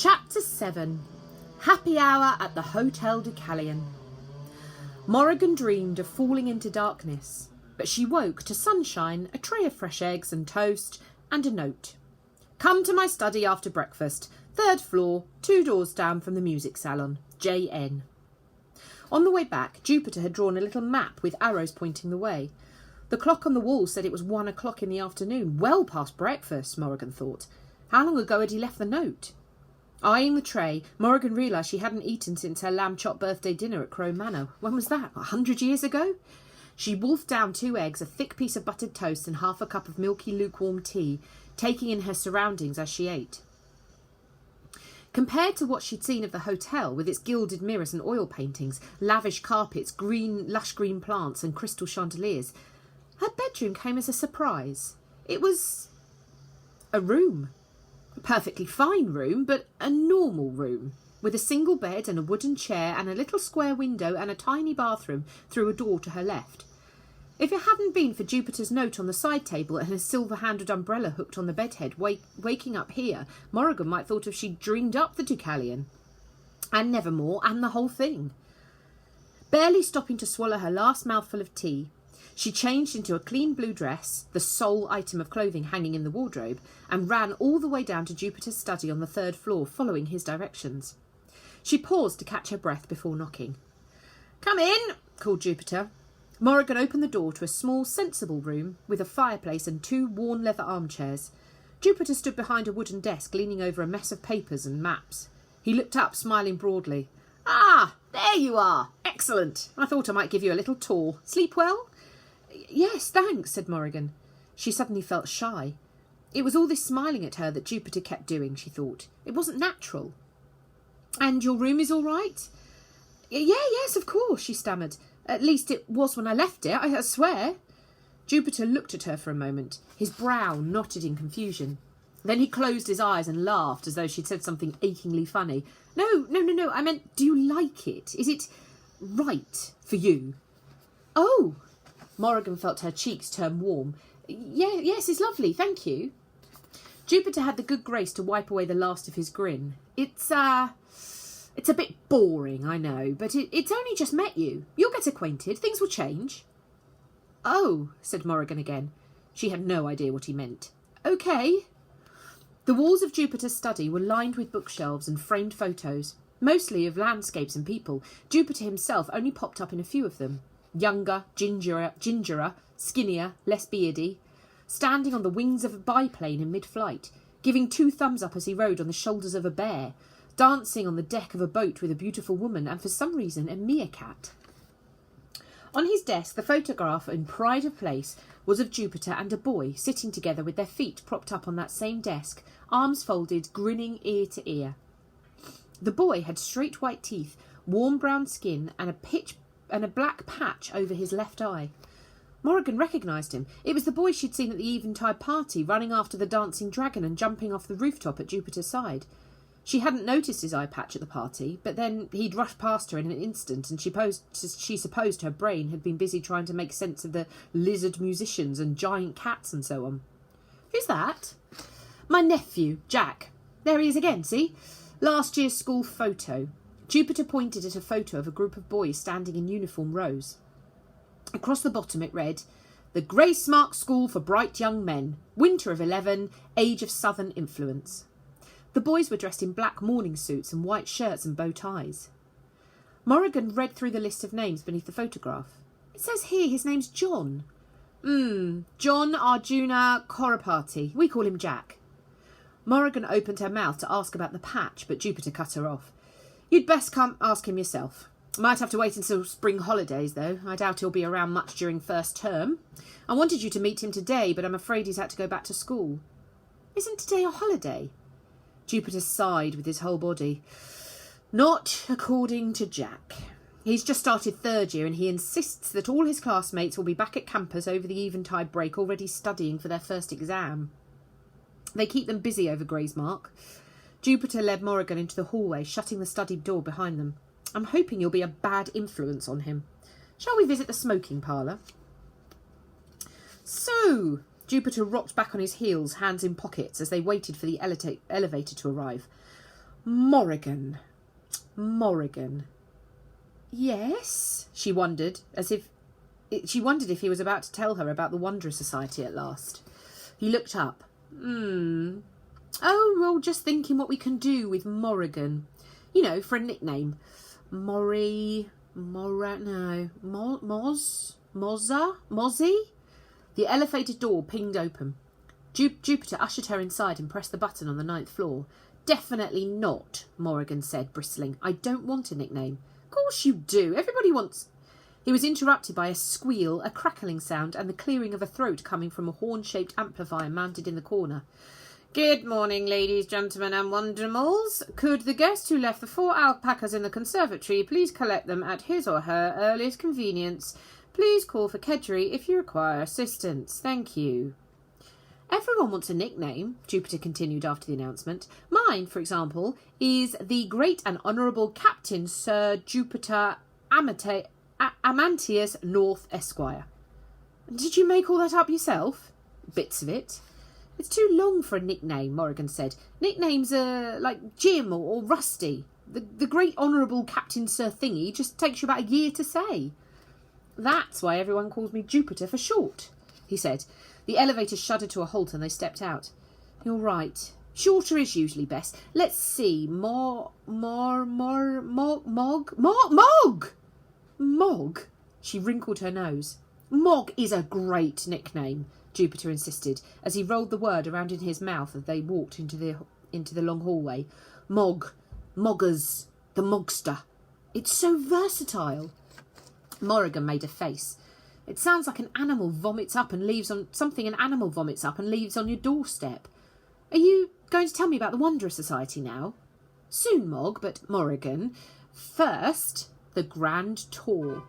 Chapter 7. Happy Hour at the Hotel Deucalion. Morrigan dreamed of falling into darkness, but she woke to sunshine, a tray of fresh eggs and toast, and a note. Come to my study after breakfast, 3rd floor, 2 doors down from the music salon, J.N. On the way back, Jupiter had drawn a little map with arrows pointing the way. The clock on the wall said it was 1 o'clock in the afternoon, well past breakfast, Morrigan thought. How long ago had he left the note? Eyeing the tray, Morrigan realised she hadn't eaten since her lamb chop birthday dinner at Crow Manor. When was that? 100 years ago? She wolfed down 2 eggs, a thick piece of buttered toast and half a cup of milky lukewarm tea, taking in her surroundings as she ate. Compared to what she'd seen of the hotel, with its gilded mirrors and oil paintings, lavish carpets, lush green plants and crystal chandeliers, her bedroom came as a surprise. It was a room. A perfectly fine room, but a normal room, with a single bed and a wooden chair and a little square window and a tiny bathroom through a door to her left. If it hadn't been for Jupiter's note on the side table and a silver-handled umbrella hooked on the bedhead, waking up here, Morrigan might thought if she'd dreamed up the Deucalion and Nevermoor and the whole thing. Barely stopping to swallow her last mouthful of tea, she changed into a clean blue dress, the sole item of clothing hanging in the wardrobe, and ran all the way down to Jupiter's study on the 3rd floor, following his directions. She paused to catch her breath before knocking. "Come in," called Jupiter. Morrigan opened the door to a small, sensible room with a fireplace and 2 worn leather armchairs. Jupiter stood behind a wooden desk, leaning over a mess of papers and maps. He looked up, smiling broadly. "Ah, there you are. Excellent. I thought I might give you a little tour. Sleep well?" "Yes, thanks," said Morrigan. She suddenly felt shy. It was all this smiling at her that Jupiter kept doing, she thought. It wasn't natural. "And your room is all right?" Yes, of course," she stammered. "At least it was when I left it, I swear." Jupiter looked at her for a moment, his brow knotted in confusion. Then he closed his eyes and laughed as though she'd said something achingly funny. No, I meant, do you like it? Is it right for you?" "Oh!" Morrigan felt her cheeks turn warm. Yes, it's lovely, thank you." Jupiter had the good grace to wipe away the last of his grin. It's a bit boring, I know, but it's only just met you. You'll get acquainted. Things will change." "Oh," said Morrigan again. She had no idea what he meant. "OK." The walls of Jupiter's study were lined with bookshelves and framed photos, mostly of landscapes and people. Jupiter himself only popped up in a few of them. Younger, gingerer, skinnier, less beardy, standing on the wings of a biplane in mid-flight, giving 2 thumbs up as he rode on the shoulders of a bear, dancing on the deck of a boat with a beautiful woman and, for some reason, a meerkat. On his desk, the photograph in pride of place was of Jupiter and a boy sitting together with their feet propped up on that same desk, arms folded, grinning ear to ear. The boy had straight white teeth, warm brown skin and a black patch over his left eye. Morrigan recognised him. It was the boy she'd seen at the Eventide party, running after the dancing dragon and jumping off the rooftop at Jupiter's side. She hadn't noticed his eye patch at the party, but then he'd rushed past her in an instant, and she supposed her brain had been busy trying to make sense of the lizard musicians and giant cats and so on. "Who's that?" "My nephew, Jack. There he is again, see? Last year's school photo." Jupiter pointed at a photo of a group of boys standing in uniform rows. Across the bottom it read, "The Grace Mark School for Bright Young Men, Winter of 11, Age of Southern Influence." The boys were dressed in black morning suits and white shirts and bow ties. Morrigan read through the list of names beneath the photograph. "It says here his name's John." John Arjuna Korapati. We call him Jack." Morrigan opened her mouth to ask about the patch, but Jupiter cut her off. "You'd best come ask him yourself. Might have to wait until spring holidays, though. I doubt he'll be around much during first term. I wanted you to meet him today, but I'm afraid he's had to go back to school." "Isn't today a holiday?" Jupiter sighed with his whole body. "Not according to Jack. He's just started 3rd year and he insists that all his classmates will be back at campus over the Eventide break already studying for their first exam. They keep them busy over Gray's Mark." Jupiter led Morrigan into the hallway, shutting the studied door behind them. "I'm hoping you'll be a bad influence on him. Shall we visit the smoking parlour?" "So," Jupiter rocked back on his heels, hands in pockets, as they waited for the elevator to arrive. Morrigan. Morrigan. Yes, she wondered, she wondered if he was about to tell her about the Wanderer Society at last. He looked up. Oh, well, just thinking what we can do with Morrigan. You know, for a nickname. Mozzie? The elevator door pinged open. Jupiter ushered her inside and pressed the button on the 9th floor. Definitely not, Morrigan said, bristling. I don't want a nickname. Of course you do. Everybody wants... He was interrupted by a squeal, a crackling sound, and the clearing of a throat coming from a horn-shaped amplifier mounted in the corner. Good morning, ladies, gentlemen, and Wondermals. Could the guest who left the 4 alpacas in the conservatory please collect them at his or her earliest convenience? Please call for Kedgery if you require assistance. Thank you. Everyone wants a nickname, Jupiter continued after the announcement. Mine, for example, is the Great and Honourable Captain Sir Jupiter Amantius North Esquire. Did you make all that up yourself? Bits of it. It's too long for a nickname, Morrigan said. Nicknames are like Jim or Rusty. The Great Honourable Captain Sir Thingy just takes you about a year to say. That's why everyone calls me Jupiter for short, he said. The elevator shuddered to a halt and they stepped out. You're right. Shorter is usually best. Let's see. Mog? Mog? She wrinkled her nose. Mog is a great nickname, Jupiter insisted, as he rolled the word around in his mouth as they walked into the long hallway. Mog. Moggers. The Mogster. It's so versatile. Morrigan made a face. It sounds like an animal vomits up and leaves on your doorstep. Are you going to tell me about the Wanderer Society now? Soon, Mog, but Morrigan. First, the grand tour.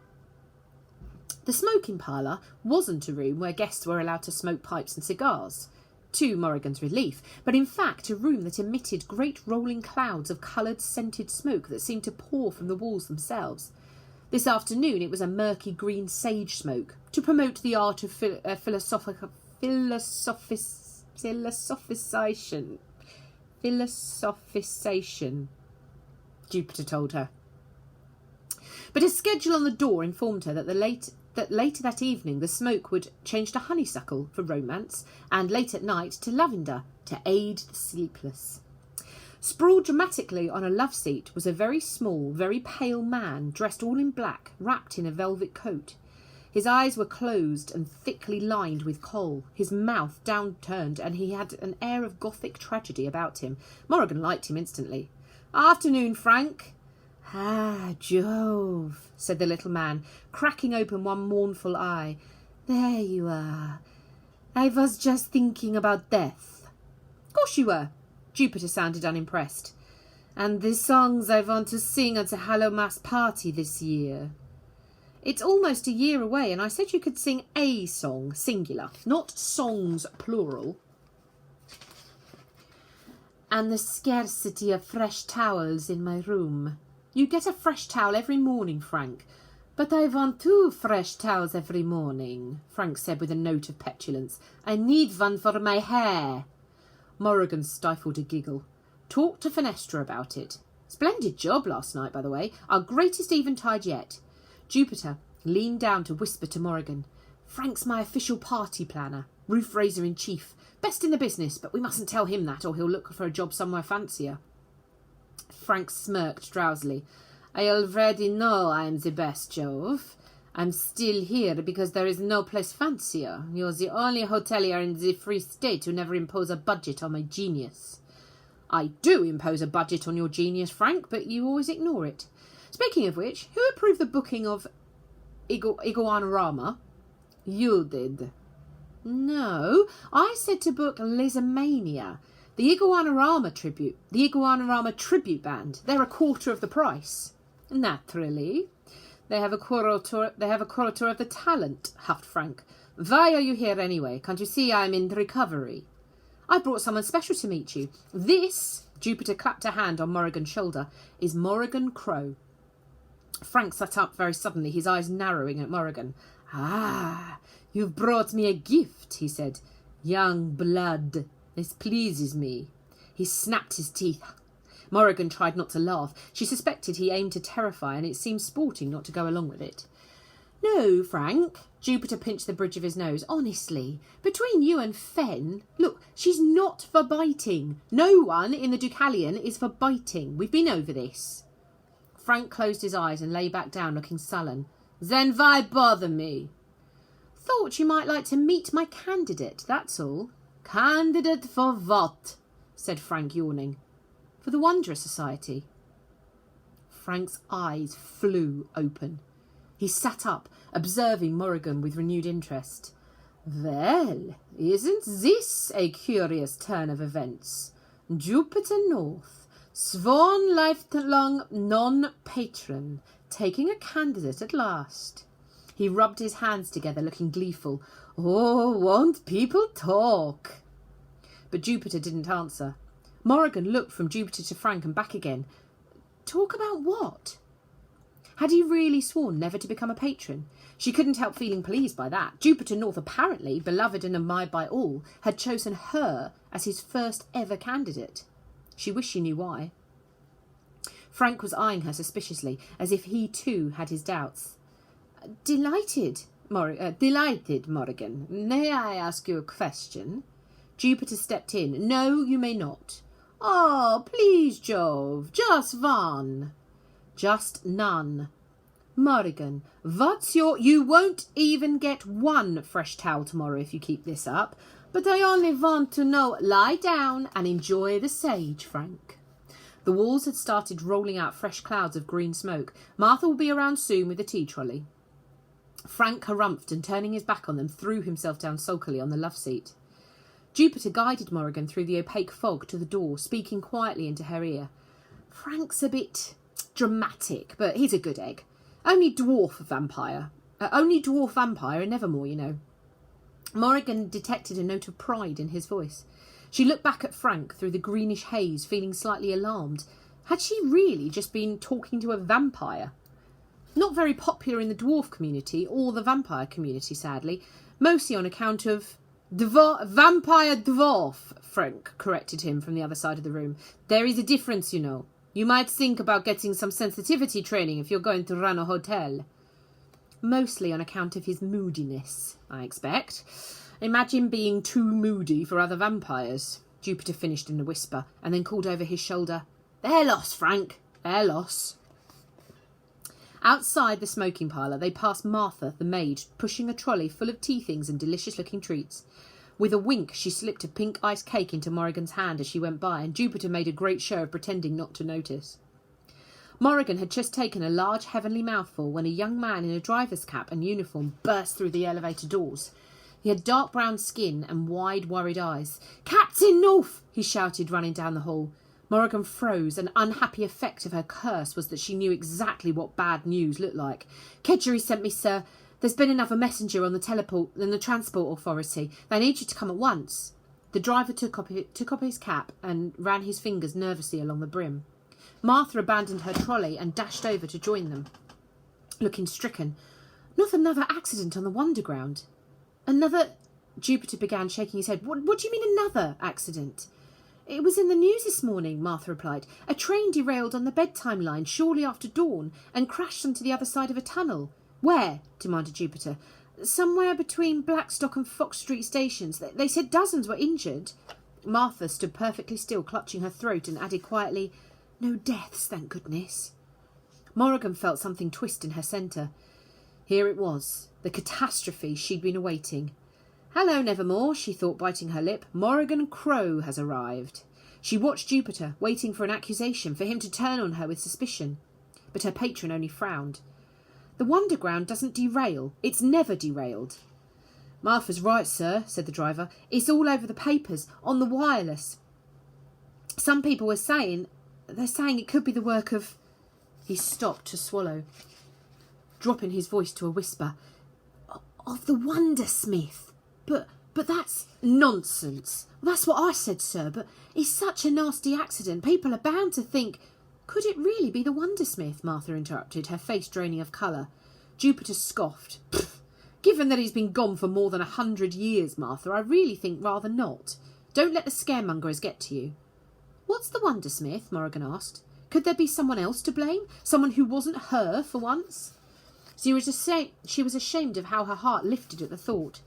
The smoking parlour wasn't a room where guests were allowed to smoke pipes and cigars, to Morrigan's relief, but in fact a room that emitted great rolling clouds of coloured scented smoke that seemed to pour from the walls themselves. This afternoon it was a murky green sage smoke, to promote the art of philosophization, Jupiter told her. But a schedule on the door informed her that later that evening the smoke would change to honeysuckle for romance, and late at night to lavender to aid the sleepless. Sprawled dramatically on a love seat was a very small, very pale man, dressed all in black, wrapped in a velvet coat. His eyes were closed and thickly lined with kohl, his mouth downturned, and he had an air of gothic tragedy about him. Morrigan liked him instantly. Afternoon, Frank. Ah, Jove, said the little man, cracking open one mournful eye. There you are. I was just thinking about death. Of course you were. Jupiter sounded unimpressed. And the songs I want to sing at the Hallowmas party this year. It's almost a year away, and I said you could sing a song, singular, not songs, plural. And the scarcity of fresh towels in my room. You get a fresh towel every morning, Frank. But I want 2 fresh towels every morning, Frank said with a note of petulance. I need one for my hair. Morrigan stifled a giggle. Talk to Fenestra about it. Splendid job last night, by the way. Our greatest eventide yet. Jupiter leaned down to whisper to Morrigan. Frank's my official party planner, roof raiser in chief. Best in the business, but we mustn't tell him that or he'll look for a job somewhere fancier. Frank smirked drowsily. I already know I'm the best, Jove. I'm still here because there is no place fancier. You're the only hotelier in the Free State who never impose a budget on my genius. I do impose a budget on your genius, Frank, but you always ignore it. Speaking of which, who approved the booking of Iguanarama? You did. No, I said to book Lizomania, the Iguanarama tribute band. They're a quarter of the price. Naturally. They have a quarter of the talent, huffed Frank. Why are you here anyway? Can't you see I'm in recovery? I brought someone special to meet you. This, Jupiter clapped a hand on Morrigan's shoulder, is Morrigan Crow. Frank sat up very suddenly, his eyes narrowing at Morrigan. Ah, you've brought me a gift, he said. Young blood. This pleases me. He snapped his teeth. Morrigan tried not to laugh. She suspected he aimed to terrify, and it seemed sporting not to go along with it. No, Frank. Jupiter pinched the bridge of his nose. Honestly, between you and Fen, look, she's not for biting. No one in the Deucalion is for biting. We've been over this. Frank closed his eyes and lay back down, looking sullen. Then why bother me? Thought you might like to meet my candidate, that's all. Candidate for what? Said Frank, yawning. For the Wanderer Society. Frank's eyes flew open. He sat up, observing Morrigan with renewed interest. Well, isn't this a curious turn of events? Jupiter North, sworn lifelong non-patron, taking a candidate at last. He rubbed his hands together, looking gleeful. Oh, won't people talk? But Jupiter didn't answer. Morrigan looked from Jupiter to Frank and back again. Talk about what? Had he really sworn never to become a patron? She couldn't help feeling pleased by that. Jupiter North, apparently beloved and admired by all, had chosen her as his first ever candidate. She wished she knew why. Frank was eyeing her suspiciously, as if he too had his doubts. Delighted, Morrigan. May I ask you a question? Jupiter stepped in. No, you may not. Oh, please, Jove, just one. Just none. Morrigan, what's your... You won't even get one fresh towel tomorrow if you keep this up. But I only want to know... Lie down and enjoy the sage, Frank. The walls had started rolling out fresh clouds of green smoke. Martha will be around soon with the tea trolley. Frank harumphed and, turning his back on them, threw himself down sulkily on the love seat. Jupiter guided Morrigan through the opaque fog to the door, speaking quietly into her ear. Frank's a bit dramatic, but he's a good egg. Only dwarf vampire in Nevermoor, you know. Morrigan detected a note of pride in his voice. She looked back at Frank through the greenish haze, feeling slightly alarmed. Had she really just been talking to a vampire? Not very popular in the dwarf community or the vampire community, sadly, mostly on account of... Vampire dwarf, Frank corrected him from the other side of the room. There is a difference, you know. You might think about getting some sensitivity training if you're going to run a hotel. Mostly on account of his moodiness, I expect. Imagine being too moody for other vampires. Jupiter finished in a whisper, and then called over his shoulder, They're lost, Frank. They're lost. Outside the smoking parlour, they passed Martha, the maid, pushing a trolley full of tea things and delicious-looking treats. With a wink, she slipped a pink iced cake into Morrigan's hand as she went by, and Jupiter made a great show of pretending not to notice. Morrigan had just taken a large heavenly mouthful when a young man in a driver's cap and uniform burst through the elevator doors. He had dark brown skin and wide, worried eyes. "Captain North!" he shouted, running down the hall. Morrigan froze. An unhappy effect of her curse was that she knew exactly what bad news looked like. "Kedgeree sent me, sir. There's been another messenger on the Transport Authority. They need you to come at once." The driver took up his cap and ran his fingers nervously along the brim. Martha abandoned her trolley and dashed over to join them, looking stricken. Not another accident on the Wonderground. Another... Jupiter began, shaking his head. What do you mean another accident? It was in the news this morning, Martha replied. A train derailed on the bedtime line shortly after dawn and crashed onto the other side of a tunnel. Where? Demanded Jupiter. Somewhere between Blackstock and Fox Street stations. They said dozens were injured. Martha stood perfectly still, clutching her throat, and added quietly, No deaths, thank goodness. Morrigan felt something twist in her centre. Here it was, the catastrophe she'd been awaiting. Hello, Nevermoor, she thought, biting her lip. Morrigan Crow has arrived. She watched Jupiter, waiting for an accusation, for him to turn on her with suspicion. But her patron only frowned. The Wonderground doesn't derail. It's never derailed. Martha's right, sir, said the driver. It's all over the papers, on the wireless. Some people were saying... They're saying it could be the work of... He stopped to swallow, dropping his voice to a whisper. Of the Wondersmith. But that's nonsense. That's what I said, sir, but it's such a nasty accident. People are bound to think... Could it really be the Wondersmith? Martha interrupted, her face draining of colour. Jupiter scoffed. Given that he's been gone for more than 100 years, Martha, I really think rather not. Don't let the scaremongers get to you. What's the wondersmith? Morrigan asked. Could there be someone else to blame? Someone who wasn't her for once? She was ashamed of how her heart lifted at the thought.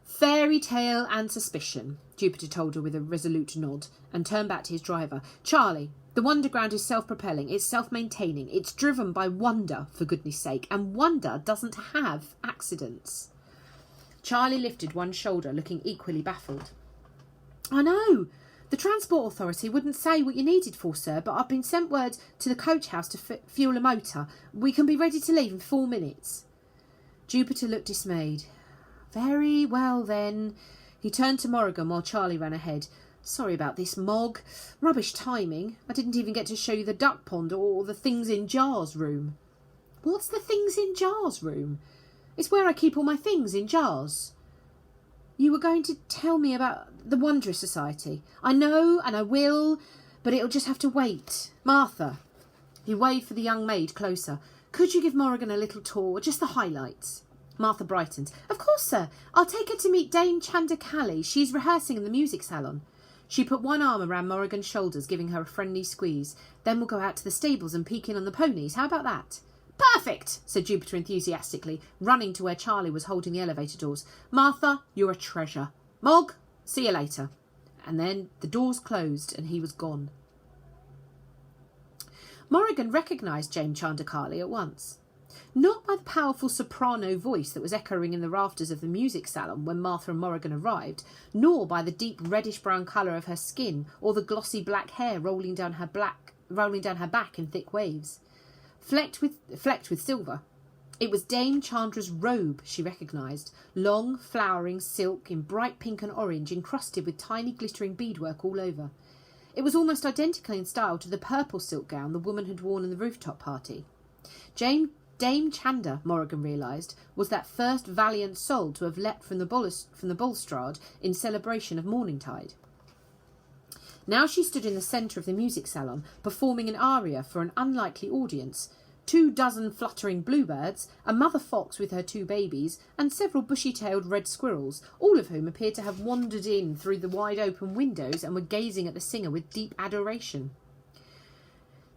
Fairy tale and suspicion, Jupiter told her with a resolute nod, and turned back to his driver. Charlie, the Wonderground is self-propelling, it's self-maintaining, it's driven by wonder, for goodness sake, and wonder doesn't have accidents. Charlie lifted one shoulder, looking equally baffled. I know. The Transport Authority wouldn't say what you needed for, sir, but I've been sent word to the coach house to fuel a motor. We can be ready to leave in 4 minutes. Jupiter looked dismayed. Very well, then. He turned to Morrigan while Charlie ran ahead. Sorry about this, Mog. Rubbish timing. I didn't even get to show you the duck pond or the things in jars room. What's the things in jars room? It's where I keep all my things in jars. You were going to tell me about the Wondrous Society. I know, and I will, but it'll just have to wait. Martha. He waved for the young maid closer. Could you give Morrigan a little tour, just the highlights? Martha brightened. Of course, sir. I'll take her to meet Dame Chandra. She's rehearsing in the music salon. She put one arm around Morrigan's shoulders, giving her a friendly squeeze. Then we'll go out to the stables and peek in on the ponies. How about that? Perfect, said Jupiter enthusiastically, running to where Charlie was holding the elevator doors. Martha, you're a treasure. Mog, see you later. And then the doors closed and he was gone. Morrigan recognised Dame Chandra at once. Not by the powerful soprano voice that was echoing in the rafters of the music salon when Martha and Morrigan arrived, nor by the deep reddish-brown colour of her skin or the glossy black hair rolling down her back in thick waves. Flecked with silver. It was Dame Chandra's robe she recognised, long, flowering silk in bright pink and orange, encrusted with tiny glittering beadwork all over. It was almost identical in style to the purple silk gown the woman had worn in the rooftop party. Dame Chandra, Morrigan realised, was that first valiant soul to have leapt from the balustrade in celebration of Morningtide. Now she stood in the centre of the music salon, performing an aria for an unlikely audience. 24 fluttering bluebirds, a mother fox with her 2 babies, and several bushy-tailed red squirrels, all of whom appeared to have wandered in through the wide-open windows and were gazing at the singer with deep adoration.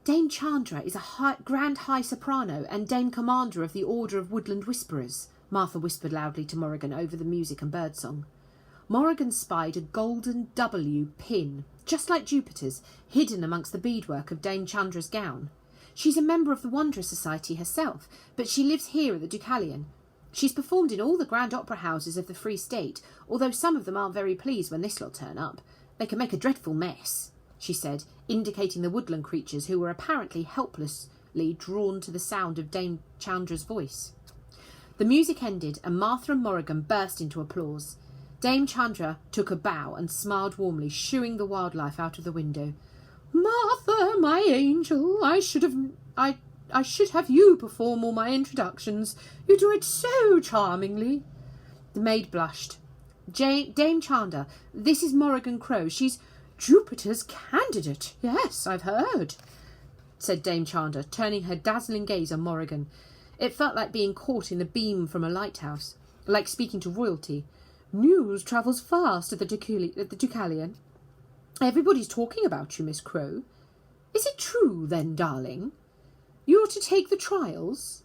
Dame Chandra is a grand high soprano and Dame Commander of the Order of Woodland Whisperers, Martha whispered loudly to Morrigan over the music and birdsong. Morrigan spied a golden W pin, just like Jupiter's, hidden amongst the beadwork of Dame Chandra's gown. She's a member of the Wondrous Society herself, but she lives here at the Deucalion. She's performed in all the grand opera houses of the Free State, although some of them aren't very pleased when this lot turn up. They can make a dreadful mess, she said, indicating the woodland creatures who were apparently helplessly drawn to the sound of Dame Chandra's voice. The music ended, and Martha and Morrigan burst into applause. Dame Chandra took a bow and smiled warmly, shooing the wildlife out of the window. Martha, my angel, I should have you perform all my introductions. You do it so charmingly. The maid blushed. Dame Chandra, this is Morrigan Crow. She's Jupiter's candidate. Yes, I've heard, said Dame Chandra, turning her dazzling gaze on Morrigan. It felt like being caught in the beam from a lighthouse, like speaking to royalty. News travels fast at the Deucalion. Everybody's talking about you, Miss Crow. Is it true, then, darling? You're to take the trials?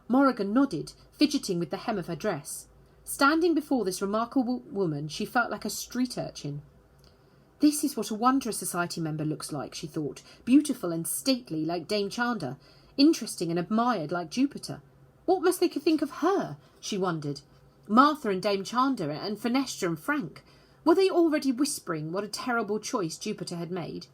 Morrigan nodded, fidgeting with the hem of her dress. Standing before this remarkable woman, she felt like a street urchin. This is what a Wondrous Society member looks like, she thought, beautiful and stately like Dame Chandra, interesting and admired like Jupiter. What must they think of her, she wondered. Martha and Dame Chandra and Fenestra and Frank, were they already whispering what a terrible choice Jupiter had made?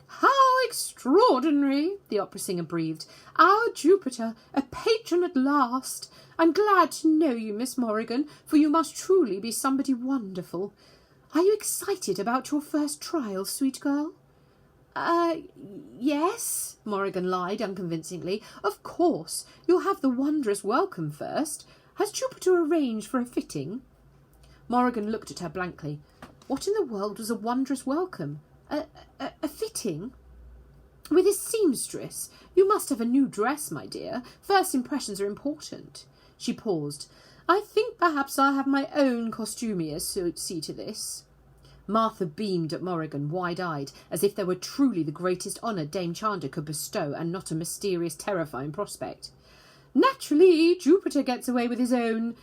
How extraordinary, the opera singer breathed. Our Jupiter, a patron at last. I'm glad to know you, Miss Morrigan, for you must truly be somebody wonderful. Are you excited about your first trial, sweet girl? Yes, Morrigan lied unconvincingly. Of course, you'll have the wondrous welcome first. Has Jupiter arranged for a fitting? Morrigan looked at her blankly. What in the world was a wondrous welcome? A fitting? With a seamstress? You must have a new dress, my dear. First impressions are important. She paused. I think perhaps I'll have my own costumier see to this. Martha beamed at Morrigan, wide-eyed, as if there were truly the greatest honour Dame Chandra could bestow and not a mysterious, terrifying prospect. Naturally, Jupiter gets away with his own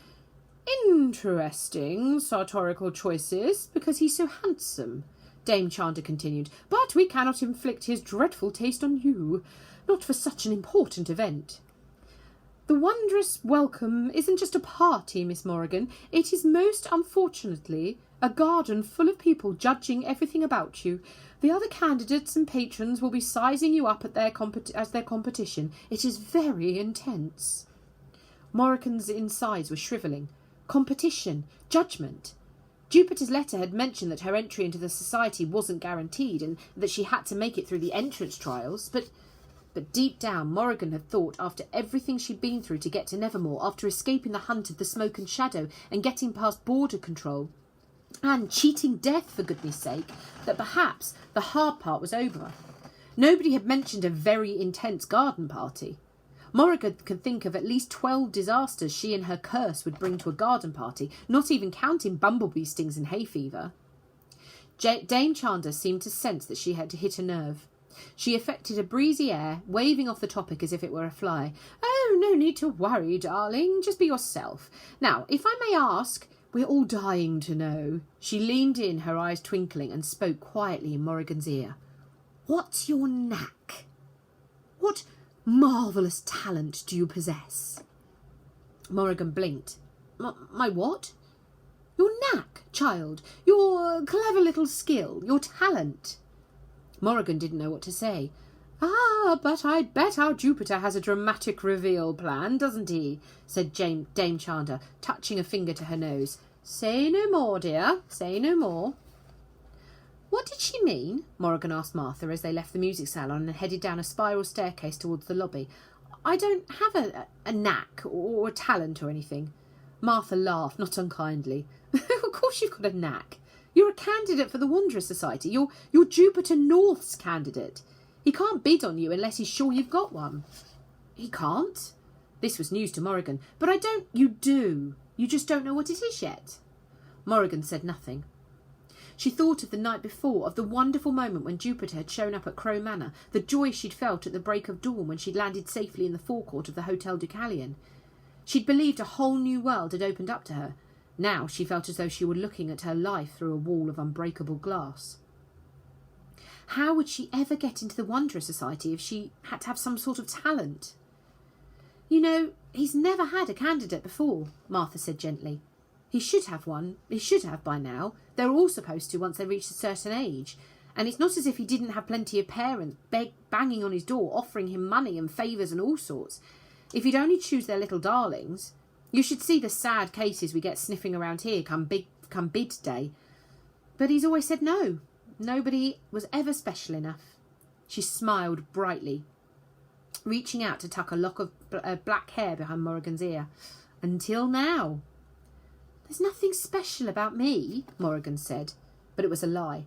interesting sartorial choices because he's so handsome, Dame Chandra continued, but we cannot inflict his dreadful taste on you, not for such an important event. The wondrous welcome isn't just a party, Miss Morrigan. It is most unfortunately a garden full of people judging everything about you. The other candidates and patrons will be sizing you up at as their competition. It is very intense. Morrigan's insides were shrivelling. Competition, judgment. Jupiter's letter had mentioned that her entry into the society wasn't guaranteed and that she had to make it through the entrance trials, but deep down Morrigan had thought, after everything she'd been through to get to Nevermoor, after escaping the hunt of the smoke and shadow and getting past border control, and cheating death for goodness sake, that perhaps the hard part was over. Nobody had mentioned a very intense garden party. Morrigan could think of at least 12 disasters she and her curse would bring to a garden party, not even counting bumblebee stings and hay fever. Dame Chandra seemed to sense that she had hit a nerve. She affected a breezy air, waving off the topic as if it were a fly. "Oh, no need to worry, darling. Just be yourself. Now, if I may ask, we're all dying to know." She leaned in, her eyes twinkling, and spoke quietly in Morrigan's ear. "What's your knack? What marvellous talent do you possess?" Morrigan blinked. My what?" "Your knack, child. Your clever little skill. Your talent." Morrigan didn't know what to say. "Ah, but I bet our Jupiter has a dramatic reveal plan, doesn't he?" said Dame Chandra, touching a finger to her nose. "Say no more, dear. Say no more." "What did she mean?" Morrigan asked Martha as they left the music salon and headed down a spiral staircase towards the lobby. "I don't have a knack or a talent or anything." Martha laughed, not unkindly. "Of course you've got a knack. You're a candidate for the Wanderer Society. You're Jupiter North's candidate. He can't bid on you unless he's sure you've got one." "He can't?" This was news to Morrigan. "But I don't—" "You do. You just don't know what it is yet." Morrigan said nothing. She thought of the night before, of the wonderful moment when Jupiter had shown up at Crow Manor, the joy she'd felt at the break of dawn when she'd landed safely in the forecourt of the Hotel Deucalion. She'd believed a whole new world had opened up to her. Now she felt as though she were looking at her life through a wall of unbreakable glass. How would she ever get into the Wanderer Society if she had to have some sort of talent? "You know, he's never had a candidate before," Martha said gently. "He should have one. He should have by now. They're all supposed to once they reach a certain age. And it's not as if he didn't have plenty of parents banging on his door, offering him money and favours and all sorts. If he'd only choose their little darlings. You should see the sad cases we get sniffing around here come bid day. But he's always said no. Nobody was ever special enough." She smiled brightly, reaching out to tuck a lock of black hair behind Morrigan's ear. "Until now." "There's nothing special about me," Morrigan said, but it was a lie.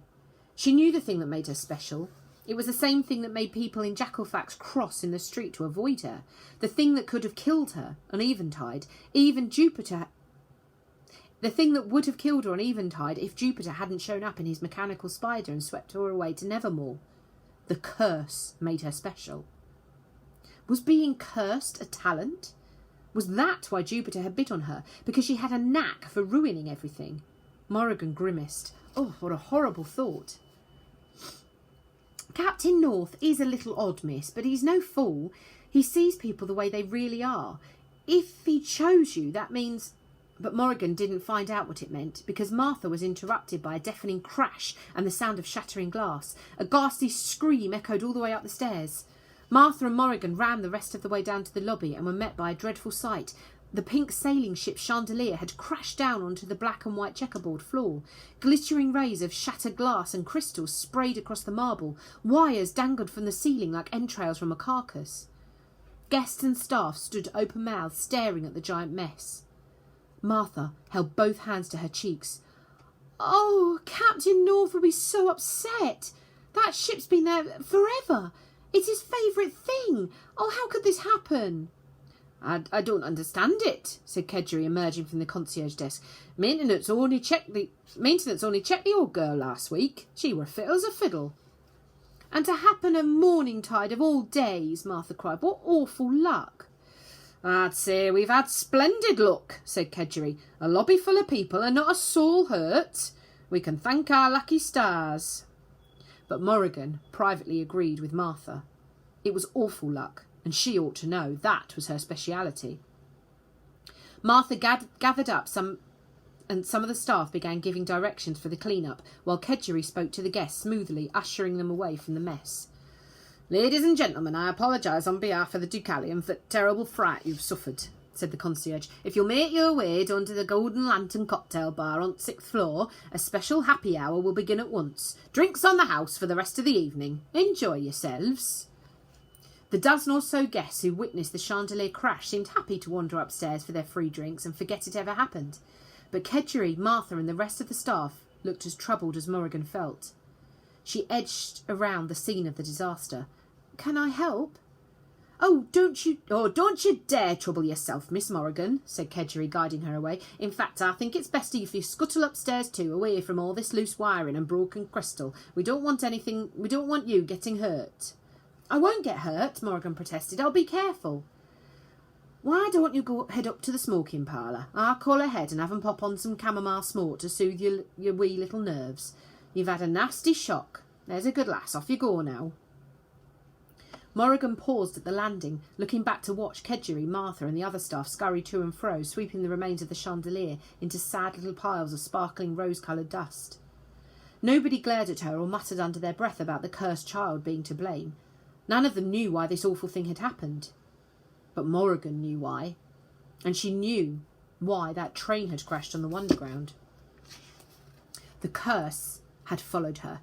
She knew the thing that made her special. It was the same thing that made people in Jackalfax cross in the street to avoid her. The thing that could have killed her on Eventide, even Jupiter. The thing that would have killed her on Eventide if Jupiter hadn't shown up in his mechanical spider and swept her away to Nevermoor. The curse made her special. Was being cursed a talent? Was that why Jupiter had bid on her? Because she had a knack for ruining everything? Morrigan grimaced. Oh, what a horrible thought. "Captain North is a little odd, miss, but he's no fool. He sees people the way they really are. If he chose you, that means—" But Morrigan didn't find out what it meant, because Martha was interrupted by a deafening crash and the sound of shattering glass. A ghastly scream echoed all the way up the stairs. Martha and Morrigan ran the rest of the way down to the lobby and were met by a dreadful sight. The pink sailing ship Chandelier had crashed down onto the black and white checkerboard floor. Glittering rays of shattered glass and crystals sprayed across the marble. Wires dangled from the ceiling like entrails from a carcass. Guests and staff stood open-mouthed, staring at the giant mess. Martha held both hands to her cheeks. "Oh, Captain North will be so upset. That ship's been there forever. It's his favourite thing. Oh, how could this happen?" I don't understand it, said Kedgeree, emerging from the concierge desk. Maintenance only checked the old girl last week. She were fit as a fiddle. And to happen a morning tide of all days, Martha cried. What awful luck. I'd say we've had splendid luck, said Kedgeree. A lobby full of people and not a soul hurt. We can thank our lucky stars. But Morrigan privately agreed with Martha. It was awful luck, and she ought to know. That was her speciality. Martha gathered up some of the staff began giving directions for the clean-up, while Kedgeree spoke to the guests smoothly, ushering them away from the mess. Ladies and gentlemen, I apologise on behalf of the Ducalion for the terrible fright you've suffered, said the concierge. If you'll make your way down to the Golden Lantern cocktail bar on the 6th floor, a special happy hour will begin at once. Drinks on the house for the rest of the evening. Enjoy yourselves. The dozen or so guests who witnessed the chandelier crash seemed happy to wander upstairs for their free drinks and forget it ever happened. But Kedgeree, Martha and the rest of the staff looked as troubled as Morrigan felt. She edged around the scene of the disaster. Can I help? Don't you dare trouble yourself, Miss Morrigan, said Kedgeree, guiding her away. In fact, I think it's best if you scuttle upstairs too, away from all this loose wiring and broken crystal. We don't want you getting hurt. I won't get hurt, Morrigan protested. I'll be careful. Why don't you head up to the smoking parlour? I'll call ahead and have 'em pop on some chamomile smoke to soothe your wee little nerves. You've had a nasty shock. There's a good lass. Off you go now. Morrigan paused at the landing, looking back to watch Kedgeree, Martha and the other staff scurry to and fro, sweeping the remains of the chandelier into sad little piles of sparkling rose-coloured dust. Nobody glared at her or muttered under their breath about the cursed child being to blame. None of them knew why this awful thing had happened. But Morrigan knew why. And she knew why that train had crashed on the Wonderground. The curse had followed her.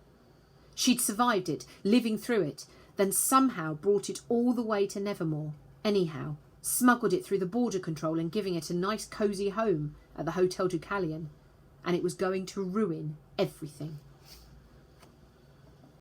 She'd survived it, living through it, then somehow brought it all the way to Nevermoor, anyhow, smuggled it through the border control and giving it a nice cosy home at the Hotel Ducalion. And it was going to ruin everything.